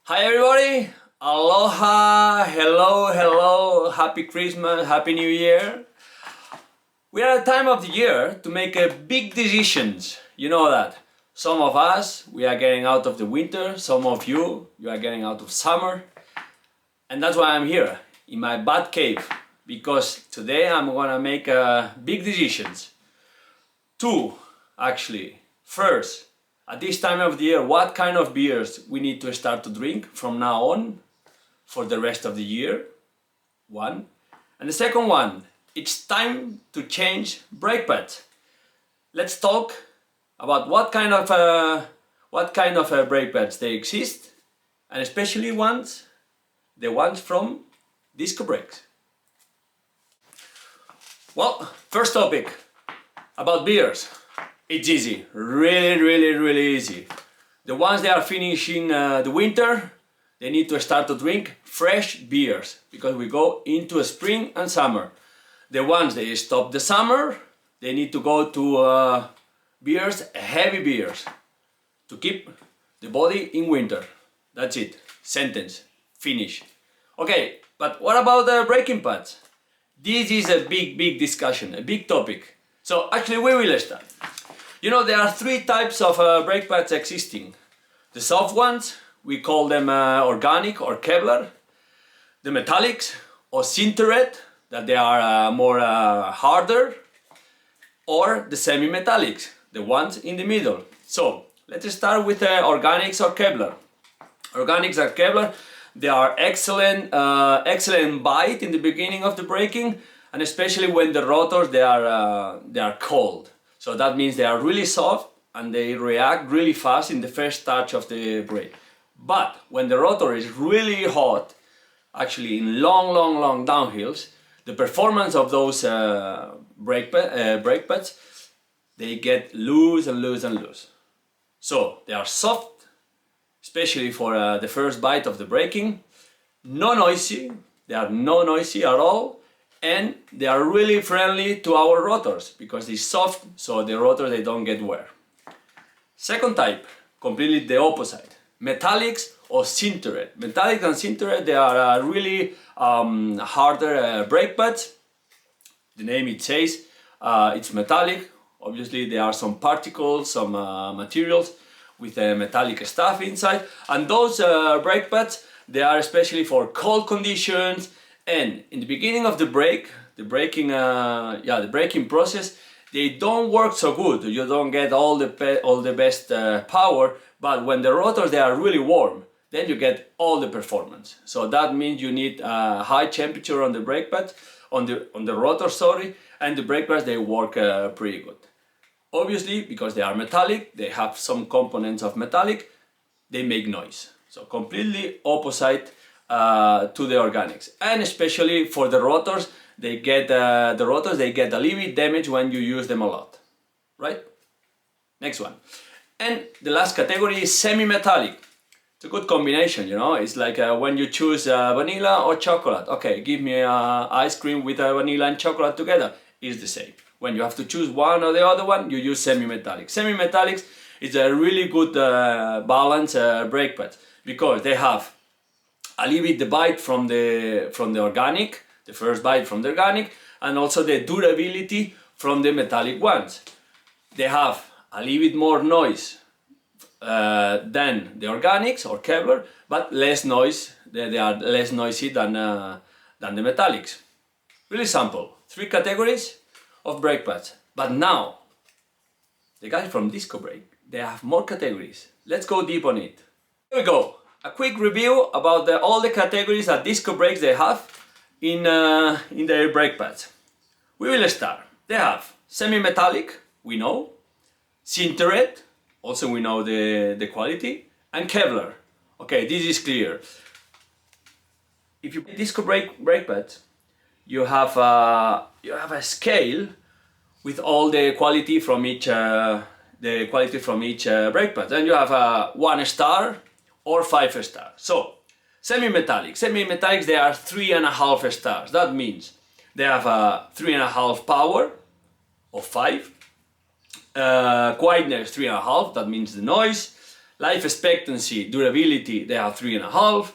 Hi everybody, aloha, hello, happy Christmas, happy New Year. We are at a time of the year to make big decisions, you know that. Some of us, we are getting out of the winter, some of you are getting out of summer. And that's why I'm here, in my bat cave, because today I'm gonna make big decisions. Two, actually. First, at this time of the year, what kind of beers we need to start to drink from now on for the rest of the year? One. And the second one, it's time to change brake pads. Let's talk about what kind of brake pads they exist, and especially the ones from DiscoBrakes. Well, first topic about beers. It's easy, really easy. The ones that are finishing the winter, they need to start to drink fresh beers because we go into spring and summer. The ones that stop the summer, they need to go to heavy beers, to keep the body in winter. That's it. Sentence. Finish. Okay, but what about the braking pads? This is a big discussion, a big topic. So actually we will start. You know, there are three types of brake pads existing. The soft ones, we call them organic or Kevlar. The metallics or sintered, that they are more harder. Or the semi-metallics, the ones in the middle. So, let's start with organics or Kevlar. Organics or Kevlar, they are excellent bite in the beginning of the braking, and especially when the rotors they are cold. So that means they are really soft and they react really fast in the first touch of the brake. But when the rotor is really hot, actually in long downhills, the performance of those brake pads, they get loose and loose. So they are soft, especially for the first bite of the braking, no noisy, they are no noisy at all, and they are really friendly to our rotors because they're soft, so the rotors they don't get wear. Second type, completely the opposite, metallics or sintered. Metallic and sintered, they are really harder brake pads. The name it says, it's metallic. Obviously there are some particles, some materials with metallic stuff inside, and those brake pads, they are especially for cold conditions. And in the beginning of the braking process, they don't work so good. You don't get all the best power. But when the rotors they are really warm, then you get all the performance. So that means you need high temperature on the brake pad, on the rotor, sorry, and the brake pads they work pretty good. Obviously, because they are metallic, they have some components of metallic, they make noise. So completely opposite to the organics, and especially for the rotors, they get a little bit damage when you use them a lot, right? Next one, and the last category is semi-metallic. It's a good combination, you know. It's like when you choose vanilla or chocolate. Okay, give me ice cream with vanilla and chocolate together. It's the same. When you have to choose one or the other one, you use semi-metallic. Semi-metallics is a really good balanced brake pad because they have a little bit the bite from the organic, the first bite from the organic, and also the durability from the metallic ones. They have a little bit more noise than the organics or Kevlar, but less noise. They are less noisy than the metallics. Really simple. Three categories of brake pads. But now, the guys from DiscoBrake, they have more categories. Let's go deep on it. Here we go. A quick review about all the categories that DiscoBrakes they have in their brake pads. We will start. They have semi-metallic, we know, sintered, also we know the quality, and Kevlar. Okay, this is clear. If you DiscoBrake brake pads, you have a scale with all the quality from each brake pad, and you have 1 star or 5 stars. So, semi-metallics, they are 3.5 stars. That means they have a 3.5 power of 5, quietness 3.5, that means the noise, life expectancy, durability, they have 3.5,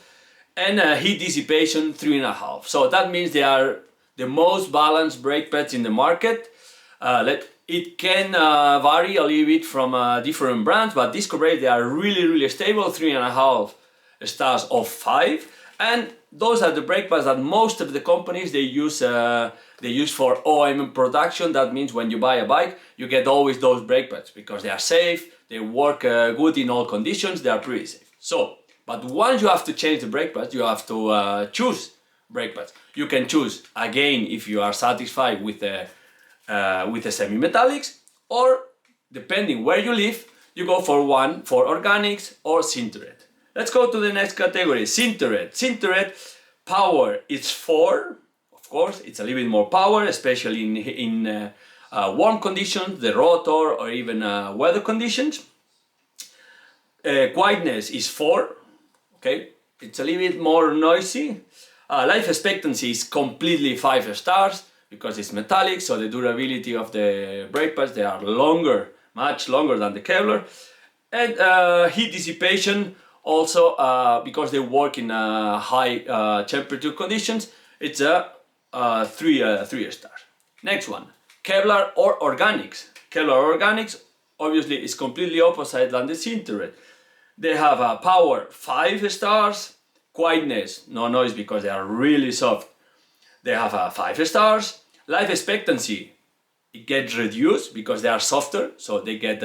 and heat dissipation 3.5. So that means they are the most balanced brake pads in the market. It can vary a little bit from different brands, but DiscoBrakes, they are really stable, 3.5 stars of 5, and those are the brake pads that most of the companies they use for OEM production. That means when you buy a bike, you get always those brake pads because they are safe, they work good in all conditions, they are pretty safe. So, but once you have to change the brake pads, you have to choose brake pads. You can choose again if you are satisfied with the semi-metallics, or depending where you live, you go for one for organics or sintered. Let's go to the next category, sintered. Sintered power is 4. Of course, it's a little bit more power, especially in warm conditions, the rotor, or even weather conditions. Quietness is 4. Okay, it's a little bit more noisy. Life expectancy is completely 5 stars because it's metallic, so the durability of the brake pads, they are longer, much longer than the Kevlar. And heat dissipation also, because they work in high temperature conditions, it's a 3 stars. Next one, Kevlar or organics. Kevlar or organics obviously is completely opposite than the sintered. They have a power 5 stars, quietness, no noise because they are really soft. They have a 5 stars. Life expectancy, it gets reduced because they are softer, so they get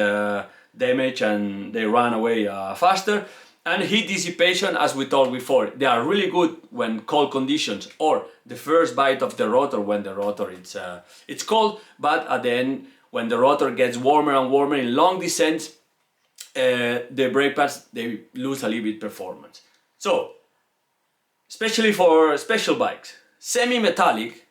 damage and they run away faster. And heat dissipation, as we told before, they are really good when cold conditions or the first bite of the rotor when the rotor it's cold, but at the end when the rotor gets warmer and warmer in long descents, the brake pads they lose a little bit performance. So especially for special bikes, semi-metallic,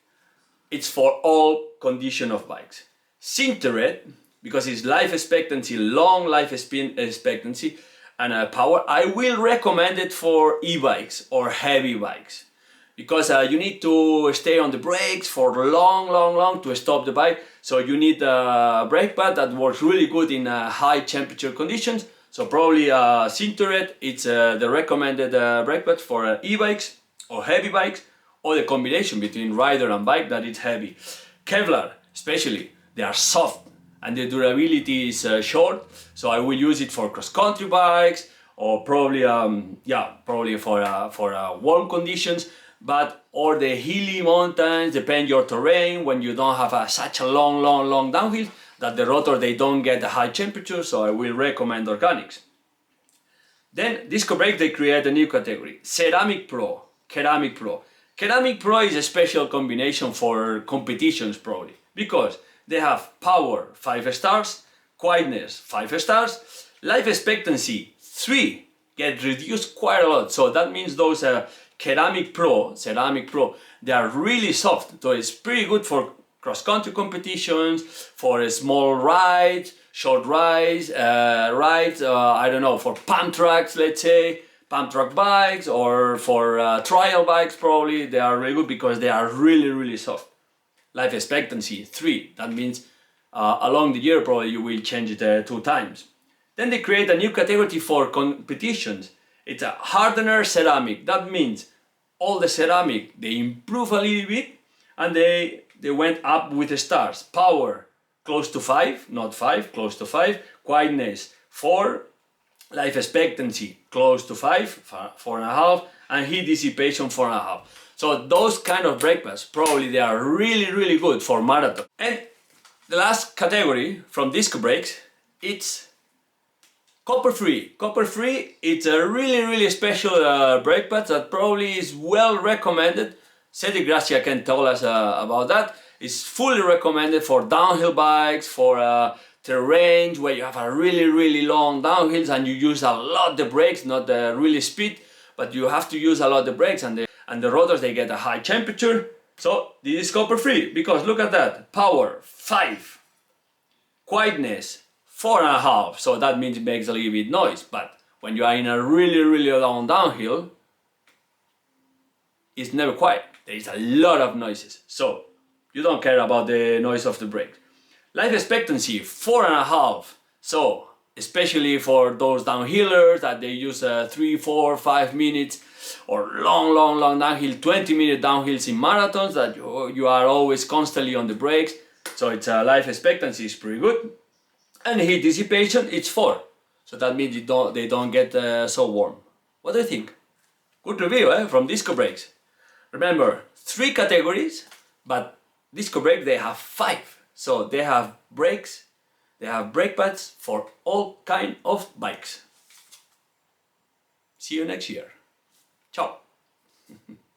it's for all condition of bikes. Sintered, because it's life expectancy, long life expectancy, and power, I will recommend it for e-bikes or heavy bikes, because you need to stay on the brakes for long to stop the bike. So you need a brake pad that works really good in high temperature conditions. So probably sintered, it's the recommended brake pad for e-bikes or heavy bikes, or the combination between rider and bike that is heavy. Kevlar, especially, they are soft and the durability is short, so I will use it for cross-country bikes or probably for warm conditions, but or the hilly mountains, depend your terrain, when you don't have such a long downhill that the rotor they don't get a high temperature, so I will recommend organics. Then DiscoBrakes, they create a new category, Ceramic Pro. Ceramic Pro. Ceramic Pro is a special combination for competitions probably, because they have power 5 stars, quietness 5 stars, life expectancy 3, get reduced quite a lot. So that means those Ceramic Pro, they are really soft. So it's pretty good for cross-country competitions, for small rides, short rides, I don't know, for pump tracks, let's say, pump track bikes, or for trial bikes probably. They are really good because they are really soft. Life expectancy 3, that means along the year probably you will change it 2 times. Then they create a new category for competitions. It's a hardener ceramic. That means all the ceramic they improve a little bit and they went up with the stars. Power close to 5, not 5, close to 5. Quietness 4. Life expectancy close to 5, 4.5, and heat dissipation 4.5. So those kind of brake pads, probably they are really good for marathon. And the last category from DiscoBrakes, it's copper free. Copper free, it's a really special brake pad that probably is well recommended. Cedric Gracia can tell us about that. It's fully recommended for downhill bikes, for terrain where you have a really long downhills and you use a lot the brakes, not really speed, but you have to use a lot the brakes, and the rotors they get a high temperature. So this is copper free because look at that, power 5, quietness 4.5, so that means it makes a little bit noise, but when you are in a really long downhill, it's never quiet. There is a lot of noises, so you don't care about the noise of the brakes. Life expectancy 4.5, so especially for those downhillers that they use 3, 4, 5 minutes or long downhill, 20-minute downhills in marathons that you are always constantly on the brakes. So its life expectancy is pretty good. And heat dissipation, it's 4. So that means they don't get so warm. What do you think? Good review from DiscoBrakes. Remember, 3 categories, but DiscoBrakes, they have 5. So they have brakes, they have brake pads for all kind of bikes. See you next year. Ciao.